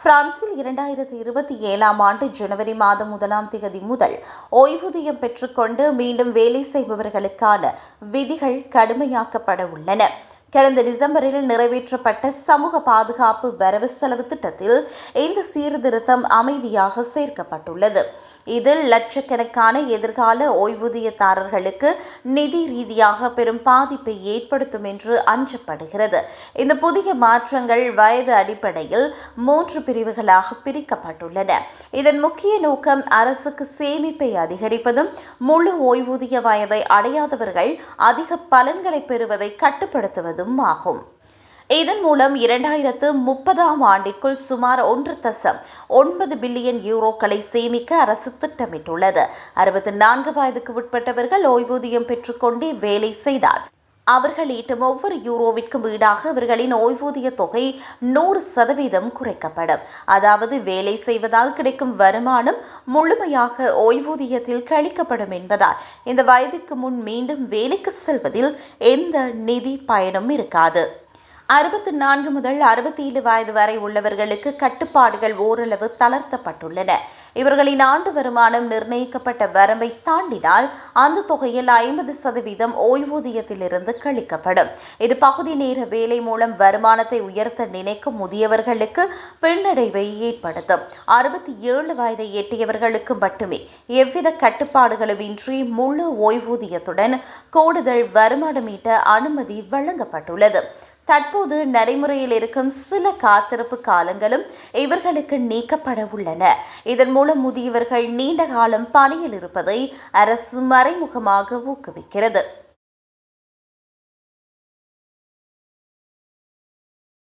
பிரான்சில் 2027ஆம் ஆண்டு ஜனவரி மாதம் 1ஆம் தேதி முதல் ஓய்வூதியம் பெற்றுக்கொண்டு மீண்டும் வேலை செய்பவர்களுக்கான விதிகள் கடுமையாக்கப்பட உள்ளன. கடந்த டிசம்பரில் நிறைவேற்றப்பட்ட சமூக பாதுகாப்பு வரவு செலவு திட்டத்தில் இந்த சீர்திருத்தம் அமைதியாக சேர்க்கப்பட்டுள்ளது. இதில் லட்சக்கணக்கான எதிர்கால ஓய்வூதியதாரர்களுக்கு நிதி ரீதியாக பெரும் பாதிப்பை ஏற்படுத்தும் என்று அஞ்சப்படுகிறது. இந்த புதிய மாற்றங்கள் வயது அடிப்படையில் 3 பிரிவுகளாக பிரிக்கப்பட்டுள்ளன. இதன் முக்கிய நோக்கம் அரசுக்கு சேமிப்பை அதிகரிப்பதும், முழு ஓய்வூதிய வயதை அடையாதவர்கள் அதிக பலன்களை பெறுவதை கட்டுப்படுத்துவதும் ஆகும். இதன் மூலம் 2030ஆம் ஆண்டிற்குள் சுமார் 1.9 பில்லியன் யூரோக்களை சேமிக்க அரசு திட்டமிட்டுள்ளது. 64 வயதுக்கு உட்பட்டவர்கள் ஓய்வூதியம் பெற்றுக்கொண்டே வேலை செய்தால் அவர்கள் ஈட்டும் ஒவ்வொரு யூரோவிற்கும் ஈடாக அவர்களின் ஓய்வூதிய தொகை 100% குறைக்கப்படும். அதாவது வேலை செய்வதால் கிடைக்கும் வருமானம் முழுமையாக ஓய்வூதியத்தில் கழிக்கப்படும் என்பதால் இந்த வயதிற்கு முன் மீண்டும் வேலைக்கு செல்வதில் எந்த நிதி பயனும் இருக்காது. 64 முதல் 67 வயது வரை உள்ளவர்களுக்கு கட்டுப்பாடுகள் ஓரளவு தளர்த்தப்பட்டுள்ளன. இவர்களின் ஆண்டு வருமானம் நிர்ணயிக்கப்பட்ட வரம்பை தாண்டினால் அந்த தொகையில் 50% ஓய்வூதியத்திலிருந்து கழிக்கப்படும். இது பகுதி நேர வேலை மூலம் வருமானத்தை உயர்த்த நினைக்கும் முதியவர்களுக்கு பின்னடைவை ஏற்படுத்தும். 67 வயதை எட்டியவர்களுக்கு மட்டுமே எவ்வித கட்டுப்பாடுகளும் இன்றி முழு ஓய்வூதியத்துடன் கூடுதல் வருமானம் ஈட்ட அனுமதி வழங்கப்பட்டுள்ளது. தற்போது நடைமுறையில் இருக்கும் சில காத்திருப்பு காலங்களும் இவர்களுக்கு நீக்கப்பட உள்ளன. இதன் மூலம் முதியவர்கள் நீண்ட காலம் பணியில் இருப்பதை அரசு மறைமுகமாக ஊக்குவிக்கிறது.